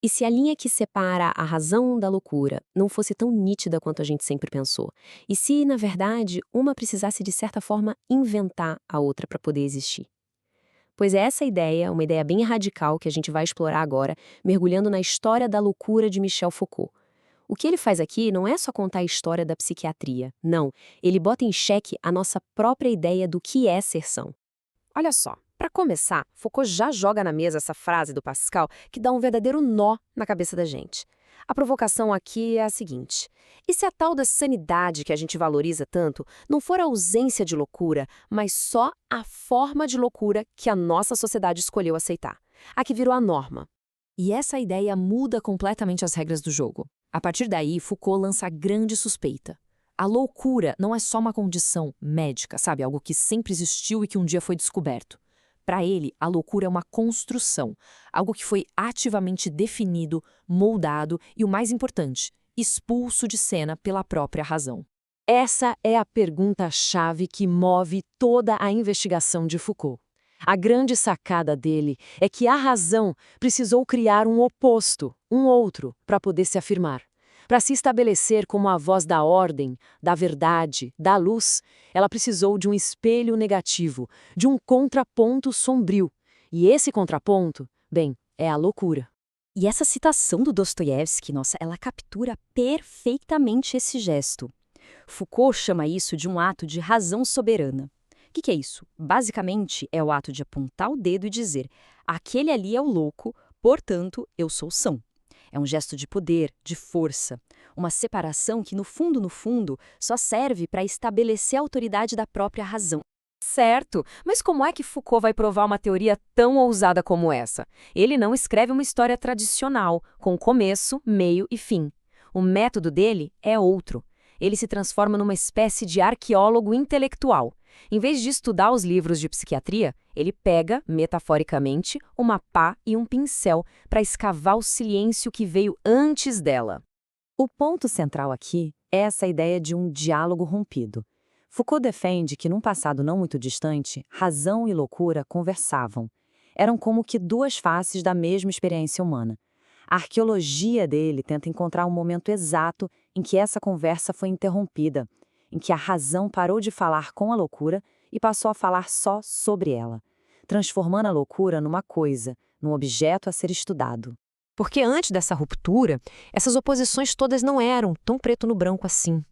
E se a linha que separa a razão da loucura não fosse tão nítida quanto a gente sempre pensou? E se, na verdade, uma precisasse de certa forma inventar a outra para poder existir? Pois é essa ideia, uma ideia bem radical que a gente vai explorar agora, mergulhando na história da loucura de Michel Foucault. O que ele faz aqui não é só contar a história da psiquiatria, não. Ele bota em xeque a nossa própria ideia do que é ser são. Olha só, para começar, Foucault já joga na mesa essa frase do Pascal que dá um verdadeiro nó na cabeça da gente. A provocação aqui é a seguinte: e se a tal da sanidade que a gente valoriza tanto não for a ausência de loucura, mas só a forma de loucura que a nossa sociedade escolheu aceitar? A que virou a norma. E essa ideia muda completamente as regras do jogo. A partir daí, Foucault lança a grande suspeita. A loucura não é só uma condição médica, sabe? Algo que sempre existiu e que um dia foi descoberto. Para ele, a loucura é uma construção, algo que foi ativamente definido, moldado e, o mais importante, expulso de cena pela própria razão. Essa é a pergunta-chave que move toda a investigação de Foucault. A grande sacada dele é que a razão precisou criar um oposto, um outro, para poder se afirmar. Para se estabelecer como a voz da ordem, da verdade, da luz, ela precisou de um espelho negativo, de um contraponto sombrio. E esse contraponto, bem, é a loucura. E essa citação do Dostoiévski, nossa, ela captura perfeitamente esse gesto. Foucault chama isso de um ato de razão soberana. O que é isso? Basicamente, é o ato de apontar o dedo e dizer: aquele ali é o louco, portanto, eu sou são. É um gesto de poder, de força. Uma separação que, no fundo, só serve para estabelecer a autoridade da própria razão. Certo, mas como é que Foucault vai provar uma teoria tão ousada como essa? Ele não escreve uma história tradicional, com começo, meio e fim. O método dele é outro. Ele se transforma numa espécie de arqueólogo intelectual. Em vez de estudar os livros de psiquiatria, ele pega, metaforicamente, uma pá e um pincel para escavar o silêncio que veio antes dela. O ponto central aqui é essa ideia de um diálogo rompido. Foucault defende que, num passado não muito distante, razão e loucura conversavam. Eram como que duas faces da mesma experiência humana. A arqueologia dele tenta encontrar um momento exato em que essa conversa foi interrompida, em que a razão parou de falar com a loucura e passou a falar só sobre ela, transformando a loucura numa coisa, num objeto a ser estudado. Porque antes dessa ruptura, essas oposições todas não eram tão preto no branco assim.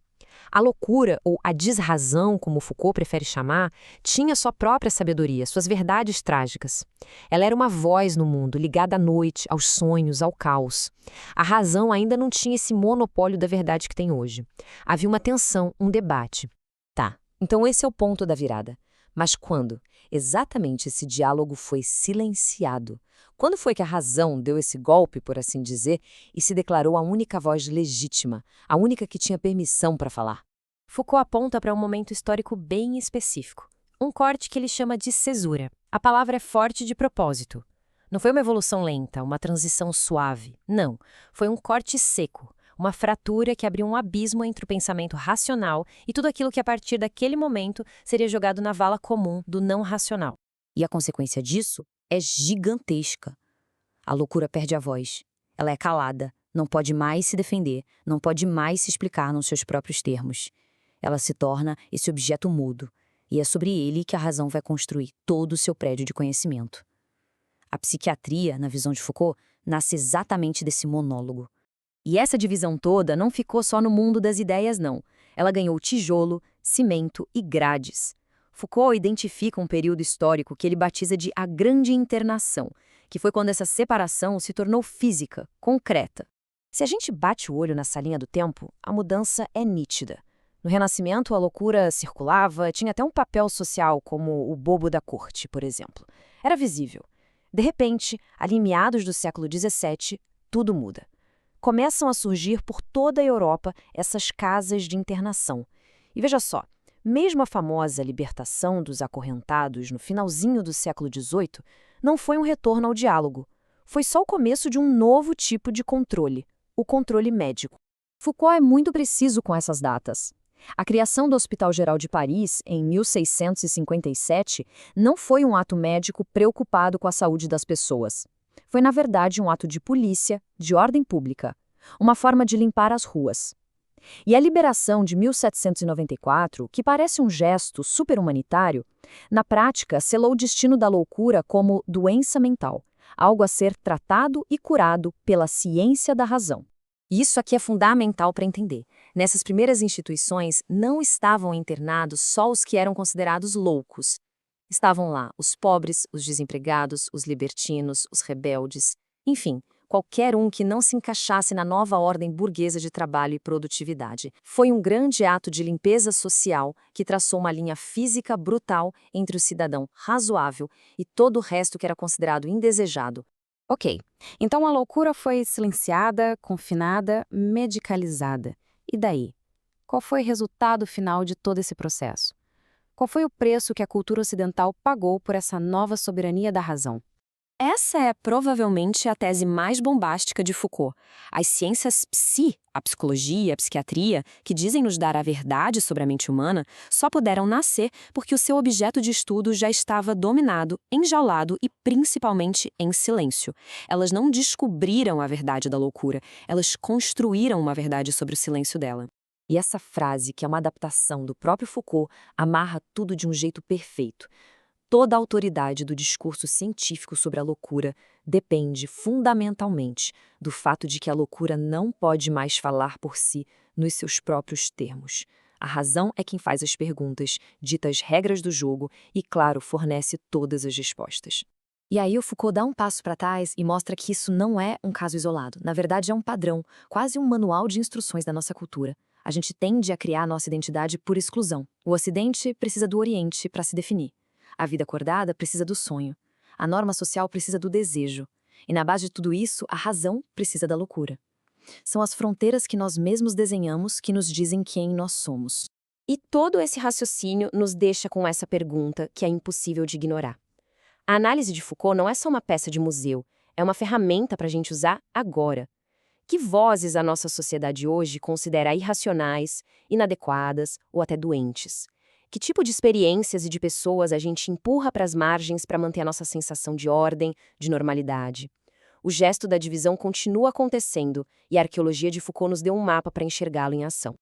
A loucura, ou a desrazão, como Foucault prefere chamar, tinha sua própria sabedoria, suas verdades trágicas. Ela era uma voz no mundo, ligada à noite, aos sonhos, ao caos. A razão ainda não tinha esse monopólio da verdade que tem hoje. Havia uma tensão, um debate. Tá, então esse é o ponto da virada. Mas quando? Exatamente esse diálogo foi silenciado. Quando foi que a razão deu esse golpe, por assim dizer, e se declarou a única voz legítima, a única que tinha permissão para falar? Foucault aponta para um momento histórico bem específico. Um corte que ele chama de cesura. A palavra é forte de propósito. Não foi uma evolução lenta, uma transição suave. Não. Foi um corte seco. Uma fratura que abriu um abismo entre o pensamento racional e tudo aquilo que, a partir daquele momento, seria jogado na vala comum do não racional. E a consequência disso é gigantesca. A loucura perde a voz. Ela é calada, não pode mais se defender, não pode mais se explicar nos seus próprios termos. Ela se torna esse objeto mudo, e é sobre ele que a razão vai construir todo o seu prédio de conhecimento. A psiquiatria, na visão de Foucault, nasce exatamente desse monólogo. E essa divisão toda não ficou só no mundo das ideias, não. Ela ganhou tijolo, cimento e grades. Foucault identifica um período histórico que ele batiza de a Grande Internação, que foi quando essa separação se tornou física, concreta. Se a gente bate o olho nessa linha do tempo, a mudança é nítida. No Renascimento, a loucura circulava, tinha até um papel social, como o bobo da corte, por exemplo. Era visível. De repente, ali em meados do século XVII, tudo muda. Começam a surgir por toda a Europa essas casas de internação. E veja só, mesmo a famosa libertação dos acorrentados no finalzinho do século XVIII não foi um retorno ao diálogo. Foi só o começo de um novo tipo de controle, o controle médico. Foucault é muito preciso com essas datas. A criação do Hospital Geral de Paris, em 1657, não foi um ato médico preocupado com a saúde das pessoas. Foi, na verdade, um ato de polícia, de ordem pública, uma forma de limpar as ruas. E a liberação de 1794, que parece um gesto super-humanitário, na prática selou o destino da loucura como doença mental, algo a ser tratado e curado pela ciência da razão. Isso aqui é fundamental para entender. Nessas primeiras instituições, não estavam internados só os que eram considerados loucos. Estavam lá os pobres, os desempregados, os libertinos, os rebeldes, enfim, qualquer um que não se encaixasse na nova ordem burguesa de trabalho e produtividade. Foi um grande ato de limpeza social que traçou uma linha física brutal entre o cidadão razoável e todo o resto que era considerado indesejado. Ok, então a loucura foi silenciada, confinada, medicalizada. E daí? Qual foi o resultado final de todo esse processo? Qual foi o preço que a cultura ocidental pagou por essa nova soberania da razão? Essa é provavelmente a tese mais bombástica de Foucault. As ciências a psicologia, a psiquiatria, que dizem nos dar a verdade sobre a mente humana, só puderam nascer porque o seu objeto de estudo já estava dominado, enjaulado e principalmente em silêncio. Elas não descobriram a verdade da loucura, elas construíram uma verdade sobre o silêncio dela. E essa frase, que é uma adaptação do próprio Foucault, amarra tudo de um jeito perfeito. Toda a autoridade do discurso científico sobre a loucura depende, fundamentalmente, do fato de que a loucura não pode mais falar por si nos seus próprios termos. A razão é quem faz as perguntas, dita as regras do jogo e, claro, fornece todas as respostas. E aí o Foucault dá um passo para trás e mostra que isso não é um caso isolado. Na verdade, é um padrão, quase um manual de instruções da nossa cultura. A gente tende a criar nossa identidade por exclusão. O Ocidente precisa do Oriente para se definir. A vida acordada precisa do sonho. A norma social precisa do desejo. E na base de tudo isso, a razão precisa da loucura. São as fronteiras que nós mesmos desenhamos que nos dizem quem nós somos. E todo esse raciocínio nos deixa com essa pergunta que é impossível de ignorar. A análise de Foucault não é só uma peça de museu, é uma ferramenta para a gente usar agora. Que vozes a nossa sociedade hoje considera irracionais, inadequadas ou até doentes? Que tipo de experiências e de pessoas a gente empurra para as margens para manter a nossa sensação de ordem, de normalidade? O gesto da divisão continua acontecendo e a arqueologia de Foucault nos deu um mapa para enxergá-lo em ação.